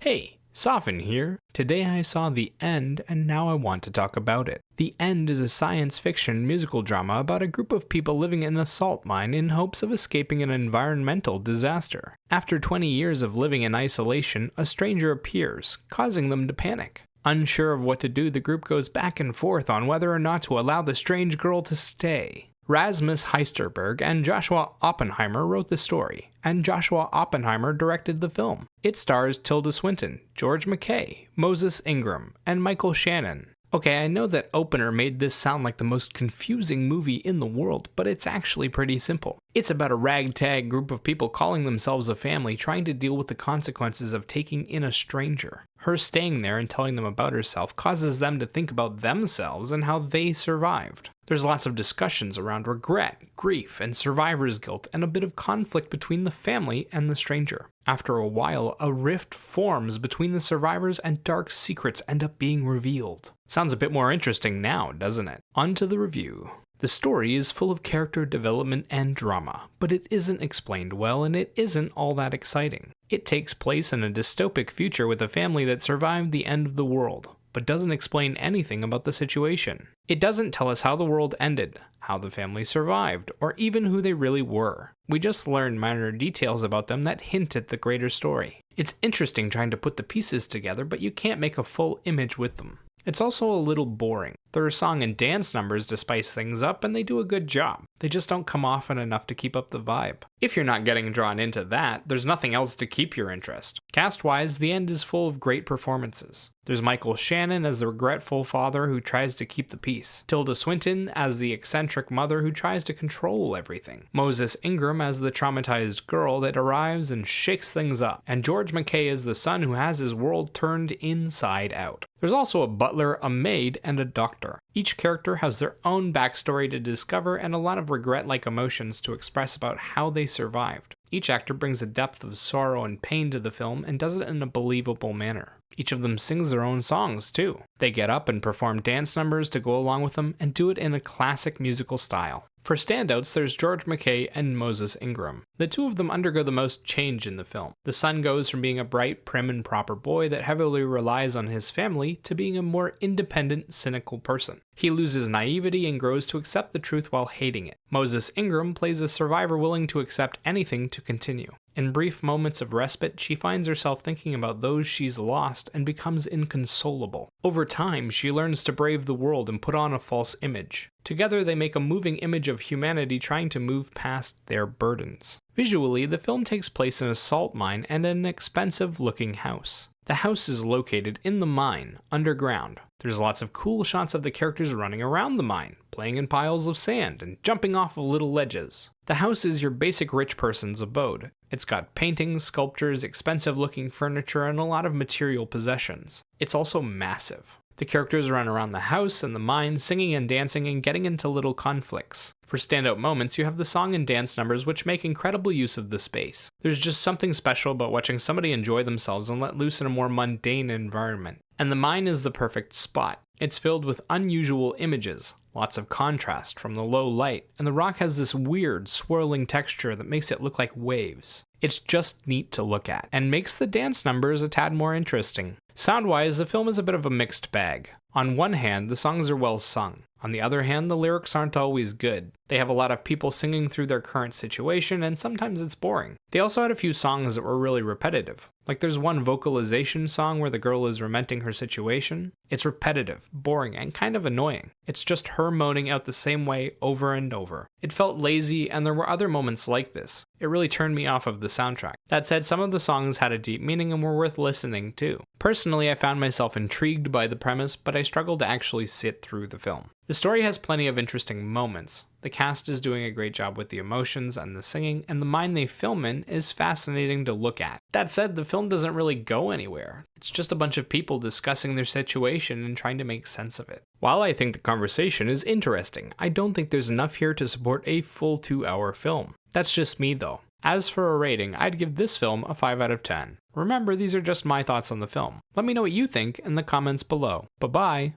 Hey, Soften here. Today I saw The End and now I want to talk about it. The End is a science fiction musical drama about a group of people living in a salt mine in hopes of escaping an environmental disaster. After 20 years of living in isolation, a stranger appears, causing them to panic. Unsure of what to do, the group goes back and forth on whether or not to allow the strange girl to stay. Rasmus Heisterberg and Joshua Oppenheimer wrote the story, and Joshua Oppenheimer directed the film. It stars Tilda Swinton, George McKay, Moses Ingram, and Michael Shannon. Okay, I know that Opener made this sound like the most confusing movie in the world, but it's actually pretty simple. It's about a ragtag group of people calling themselves a family trying to deal with the consequences of taking in a stranger. Her staying there and telling them about herself causes them to think about themselves and how they survived. There's lots of discussions around regret, grief, and survivor's guilt, and a bit of conflict between the family and the stranger. After a while, a rift forms between the survivors and dark secrets end up being revealed. Sounds a bit more interesting now, doesn't it? On to the review. The story is full of character development and drama, but it isn't explained well and it isn't all that exciting. It takes place in a dystopic future with a family that survived the end of the world, but doesn't explain anything about the situation. It doesn't tell us how the world ended, how the family survived, or even who they really were. We just learn minor details about them that hint at the greater story. It's interesting trying to put the pieces together, but you can't make a full image with them. It's also a little boring. There are song and dance numbers to spice things up, and they do a good job. They just don't come often enough to keep up the vibe. If you're not getting drawn into that, there's nothing else to keep your interest. Cast-wise, The End is full of great performances. There's Michael Shannon as the regretful father who tries to keep the peace. Tilda Swinton as the eccentric mother who tries to control everything. Moses Ingram as the traumatized girl that arrives and shakes things up. And George McKay as the son who has his world turned inside out. There's also a butler, a maid, and a doctor. Each character has their own backstory to discover and a lot of regret-like emotions to express about how they survived. Each actor brings a depth of sorrow and pain to the film and does it in a believable manner. Each of them sings their own songs, too. They get up and perform dance numbers to go along with them and do it in a classic musical style. For standouts, there's George McKay and Moses Ingram. The two of them undergo the most change in the film. The son goes from being a bright, prim, and proper boy that heavily relies on his family to being a more independent, cynical person. He loses naivety and grows to accept the truth while hating it. Moses Ingram plays a survivor willing to accept anything to continue. In brief moments of respite, she finds herself thinking about those she's lost and becomes inconsolable. Over time, she learns to brave the world and put on a false image. Together, they make a moving image of humanity trying to move past their burdens. Visually, the film takes place in a salt mine and an expensive-looking house. The house is located in the mine, underground. There's lots of cool shots of the characters running around the mine, playing in piles of sand, and jumping off of little ledges. The house is your basic rich person's abode. It's got paintings, sculptures, expensive-looking furniture, and a lot of material possessions. It's also massive. The characters run around the house and the mine, singing and dancing and getting into little conflicts. For standout moments, you have the song and dance numbers which make incredible use of the space. There's just something special about watching somebody enjoy themselves and let loose in a more mundane environment. And the mine is the perfect spot. It's filled with unusual images, lots of contrast from the low light, and the rock has this weird, swirling texture that makes it look like waves. It's just neat to look at, and makes the dance numbers a tad more interesting. Sound-wise, the film is a bit of a mixed bag. On one hand, the songs are well sung. On the other hand, the lyrics aren't always good. They have a lot of people singing through their current situation, and sometimes it's boring. They also had a few songs that were really repetitive. Like there's one vocalization song where the girl is lamenting her situation. It's repetitive, boring, and kind of annoying. It's just her moaning out the same way over and over. It felt lazy, and there were other moments like this. It really turned me off of the soundtrack. That said, some of the songs had a deep meaning and were worth listening to. Personally, I found myself intrigued by the premise, but I struggled to actually sit through the film. The story has plenty of interesting moments. The cast is doing a great job with the emotions and the singing, and the mine they film in is fascinating to look at. That said, the film doesn't really go anywhere. It's just a bunch of people discussing their situation and trying to make sense of it. While I think the conversation is interesting, I don't think there's enough here to support a full 2-hour film. That's just me though. As for a rating, I'd give this film a 5 out of 10. Remember, these are just my thoughts on the film. Let me know what you think in the comments below. Bye-bye!